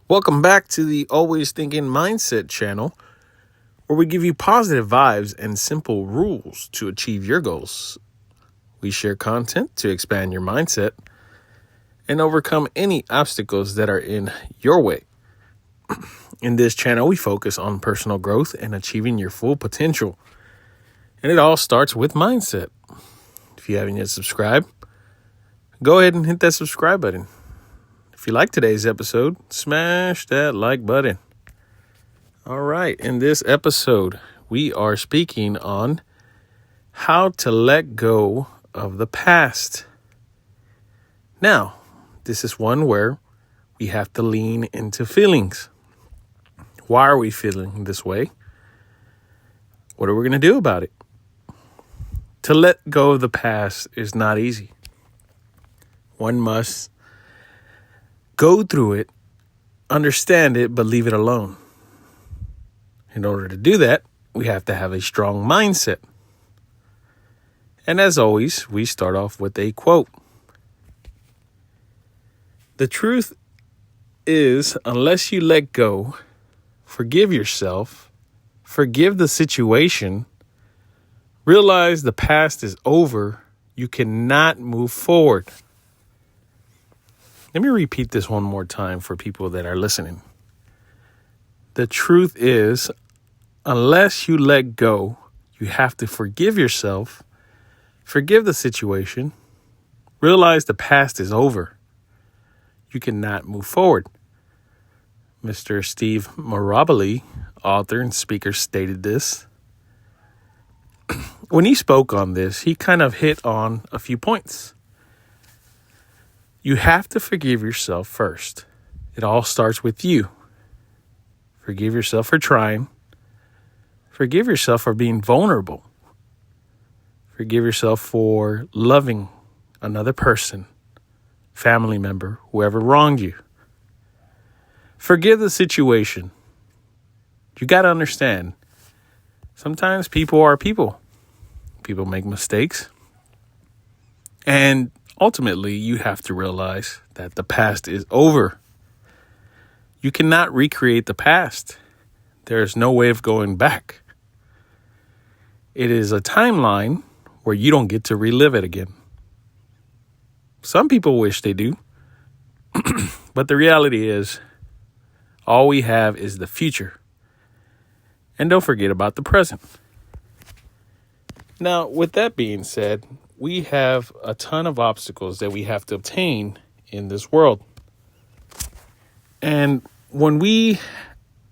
Welcome back to the Always Thinking Mindset channel, where we give you positive vibes and simple rules to achieve your goals. We share content to expand your mindset and overcome any obstacles that are in your way. In this channel, we focus on personal growth and achieving your full potential. And it all starts with mindset. If you haven't yet subscribed, go ahead and hit that subscribe button. If you like today's episode, smash that like button. All right, in this episode, we are speaking on how to let go of the past. Now, this is one where we have to lean into feelings. Why are we feeling this way? What are we going to do about it? To let go of the past is not easy. One must go through it, understand it, but leave it alone. In order to do that, we have to have a strong mindset. And as always, we start off with a quote. The truth is, unless you let go, forgive yourself, forgive the situation, realize the past is over, you cannot move forward. Let me repeat this one more time for people that are listening. The truth is, unless you let go, you have to forgive yourself, forgive the situation, realize the past is over. You cannot move forward. Mr. Steve Maraboli, author and speaker, stated this. When he spoke on this, he kind of hit on a few points. You have to forgive yourself first. It all starts with you. Forgive yourself for trying. Forgive yourself for being vulnerable. Forgive yourself for loving another person, family member, whoever wronged you. Forgive the situation. You got to understand, sometimes people are people. People make mistakes. And ultimately, you have to realize that the past is over. You cannot recreate the past. There is no way of going back. It is a timeline where you don't get to relive it again. Some people wish they do. But the reality is, all we have is the future. And don't forget about the present. Now, with that being said, we have a ton of obstacles that we have to obtain in this world. And when we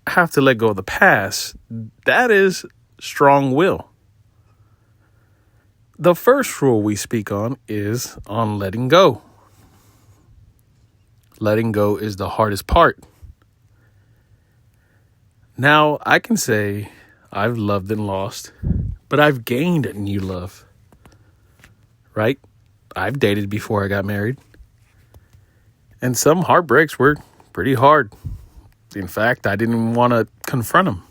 have to let go of the past, that is strong will. The first rule we speak on is on letting go. Letting go is the hardest part. Now, I can say I've loved and lost, but I've gained new love. Right? I've dated before I got married. And some heartbreaks were pretty hard. In fact, I didn't want to confront them.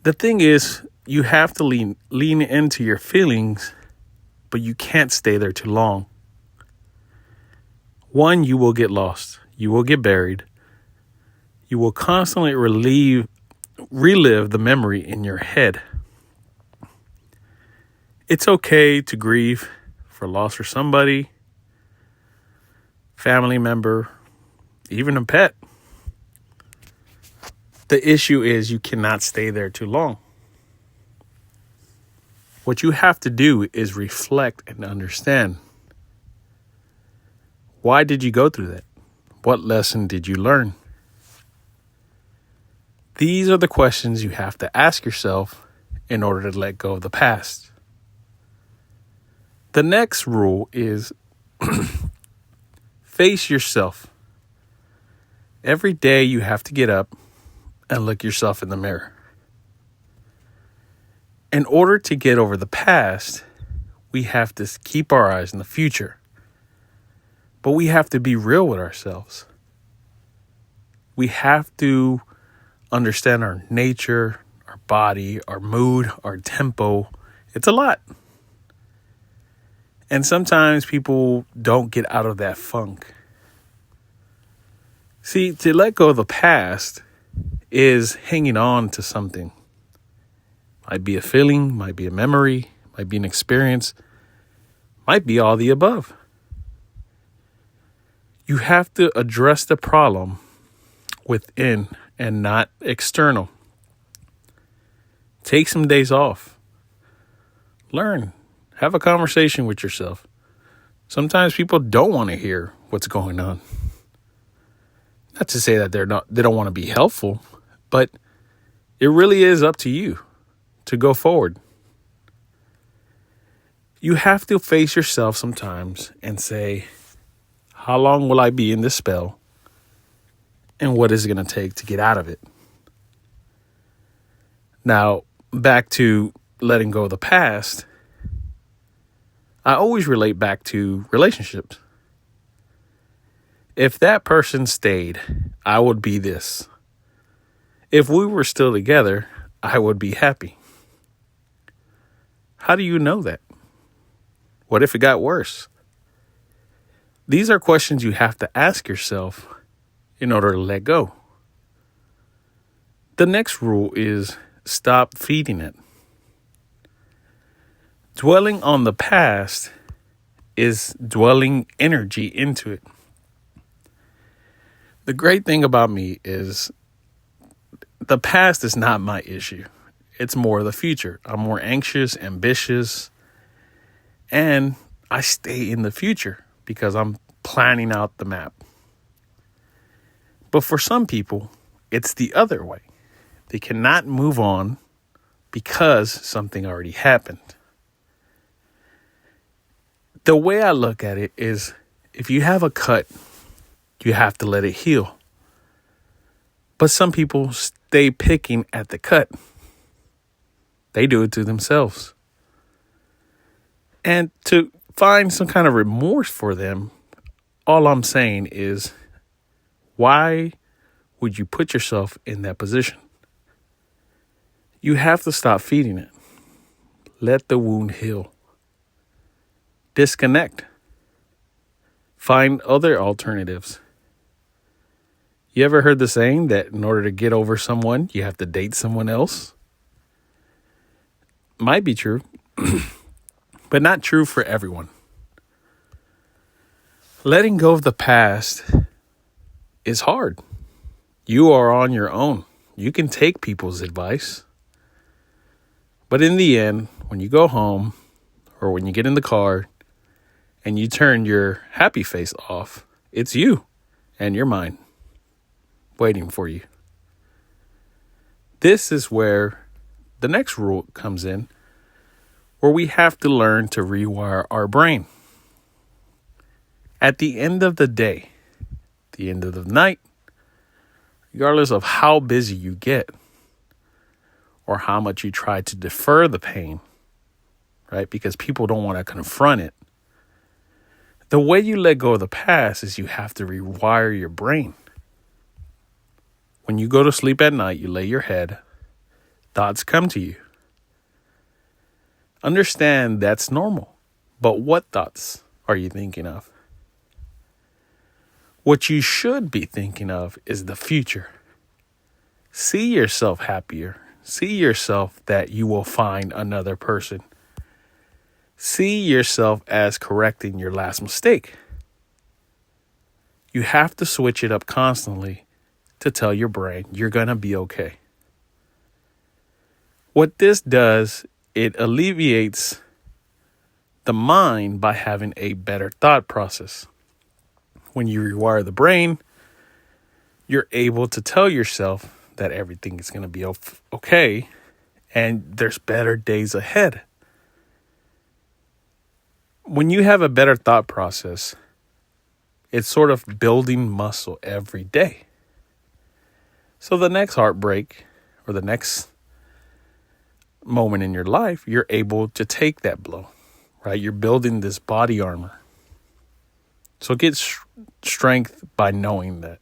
The thing is, you have to lean into your feelings, but you can't stay there too long. One, you will get lost. You will get buried. You will constantly relive the memory in your head. It's okay to grieve for loss for somebody, family member, even a pet. The issue is you cannot stay there too long. What you have to do is reflect and understand. Why did you go through that? What lesson did you learn? These are the questions you have to ask yourself in order to let go of the past. The next rule is face yourself. Every day you have to get up and look yourself in the mirror. In order to get over the past, we have to keep our eyes on the future. But we have to be real with ourselves. We have to understand our nature, our body, our mood, our tempo. It's a lot. And sometimes people don't get out of that funk. See, to let go of the past is hanging on to something. Might be a feeling, might be a memory, might be an experience, might be all the above. You have to address the problem within and not external. Take some days off. Learn. Have a conversation with yourself. Sometimes people don't want to hear what's going on. Not to say that they don't want to be helpful, but it really is up to you to go forward. You have to face yourself sometimes and say, how long will I be in this spell? And what is it going to take to get out of it? Now, back to letting go of the past, I always relate back to relationships. If that person stayed, I would be this. If we were still together, I would be happy. How do you know that? What if it got worse? These are questions you have to ask yourself in order to let go. The next rule is stop feeding it. Dwelling on the past is dwelling energy into it. The great thing about me is the past is not my issue. It's more the future. I'm more anxious, ambitious, and I stay in the future because I'm planning out the map. But for some people, it's the other way. They cannot move on because something already happened. The way I look at it is if you have a cut, you have to let it heal. But some people stay picking at the cut. They do it to themselves. And to find some kind of remorse for them, all I'm saying is, why would you put yourself in that position? You have to stop feeding it. Let the wound heal. Disconnect. Find other alternatives. You ever heard the saying that in order to get over someone, you have to date someone else? Might be true, but not true for everyone. Letting go of the past is hard. You are on your own. You can take people's advice. But in the end, when you go home or when you get in the car and you turn your happy face off, it's you and your mind waiting for you. This is where the next rule comes in, where we have to learn to rewire our brain. At the end of the day, the end of the night, regardless of how busy you get or how much you try to defer the pain, right? Because people don't want to confront it. The way you let go of the past is you have to rewire your brain. When you go to sleep at night, you lay your head, thoughts come to you. Understand that's normal, but what thoughts are you thinking of? What you should be thinking of is the future. See yourself happier. See yourself that you will find another person. See yourself as correcting your last mistake. You have to switch it up constantly to tell your brain you're going to be okay. What this does, it alleviates the mind by having a better thought process. When you rewire the brain, you're able to tell yourself that everything is going to be okay and there's better days ahead. When you have a better thought process, it's sort of building muscle every day. So the next heartbreak or the next moment in your life, you're able to take that blow, right? You're building this body armor. So get strength by knowing that.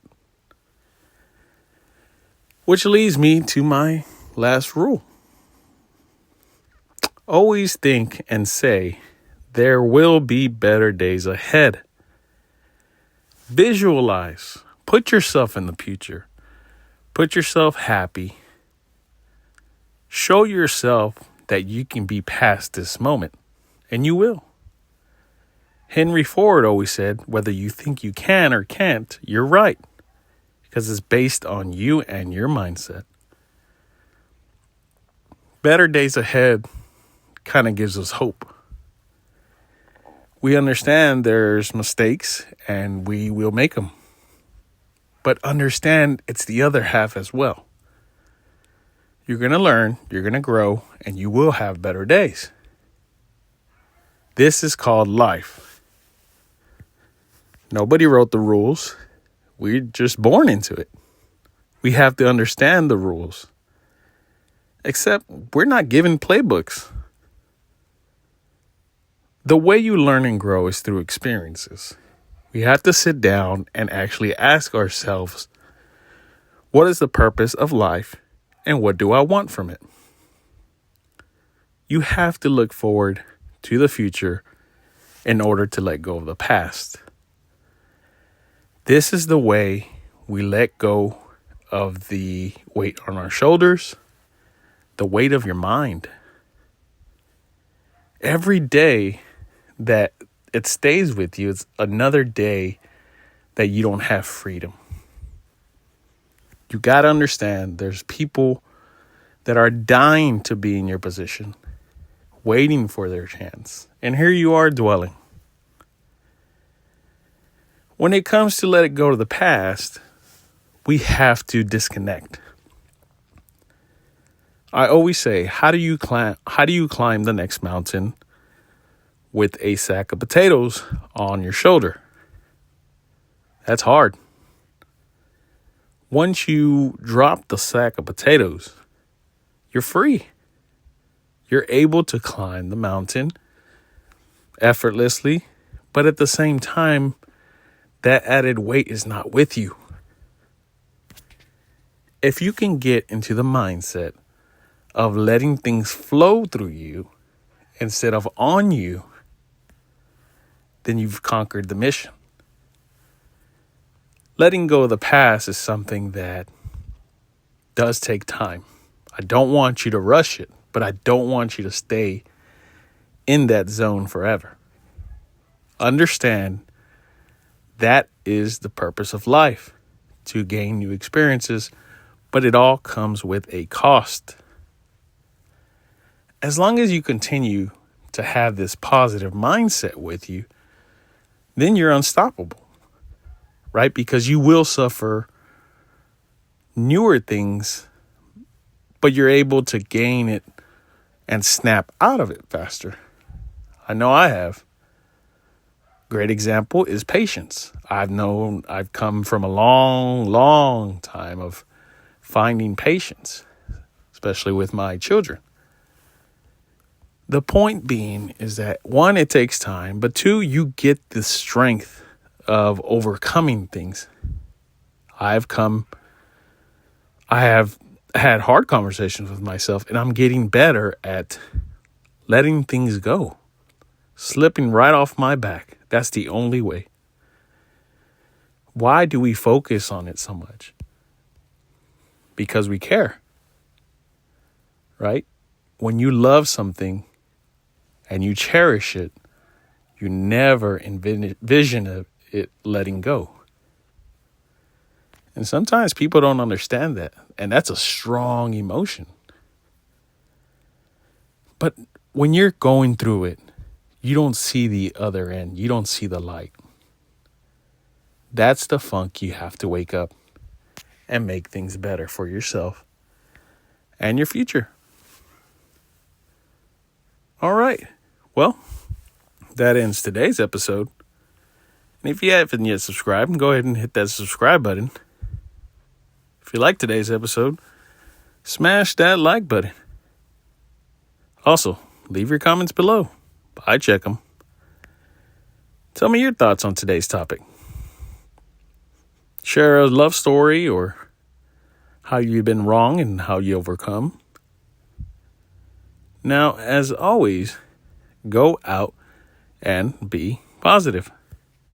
Which leads me to my last rule. Always think and say, there will be better days ahead. Visualize, Put yourself in the future. Put yourself happy. Show yourself that you can be past this moment, and you will. Henry Ford always said, whether you think you can or can't, you're right, because it's based on you and your mindset. Better days ahead kind of gives us hope. We understand there's mistakes and we will make them. But understand it's the other half as well. You're going to learn, you're going to grow, and you will have better days. This is called life. Nobody wrote the rules. We're just born into it. We have to understand the rules. Except we're not given playbooks. The way you learn and grow is through experiences. We have to sit down and actually ask ourselves, what is the purpose of life and what do I want from it? You have to look forward to the future in order to let go of the past. This is the way we let go of the weight on our shoulders, the weight of your mind. Every day that it stays with you, it's another day that you don't have freedom. You got to understand there's people that are dying to be in your position, waiting for their chance. And here you are dwelling. When it comes to let it go to the past, we have to disconnect. I always say, how do you climb the next mountain with a sack of potatoes on your shoulder? That's hard. Once you drop the sack of potatoes, you're free. You're able to climb the mountain effortlessly, but at the same time, that added weight is not with you. If you can get into the mindset of letting things flow through you instead of on you, then you've conquered the mission. Letting go of the past is something that does take time. I don't want you to rush it, but I don't want you to stay in that zone forever. Understand that is the purpose of life, to gain new experiences, but it all comes with a cost. As long as you continue to have this positive mindset with you, then you're unstoppable, right? Because you will suffer newer things, but you're able to gain it and snap out of it faster. I know I have. Great example is patience. I've come from a long time of finding patience, especially with my children. The point being is that, one, it takes time, but two, you get the strength of overcoming things. I have had hard conversations with myself, and I'm getting better at letting things go, slipping right off my back. That's the only way. Why do we focus on it so much? Because we care, right? When you love something and you cherish it, you never envision it letting go. And sometimes people don't understand that. And that's a strong emotion. But when you're going through it, you don't see the other end. You don't see the light. That's the funk you have to wake up and make things better for yourself and your future. All right. Well, that ends today's episode. And if you haven't yet subscribed, go ahead and hit that subscribe button. If you like today's episode, smash that like button. Also, leave your comments below. I check them. Tell me your thoughts on today's topic. Share a love story or how you've been wrong and how you overcome. Now, as always, go out and be positive.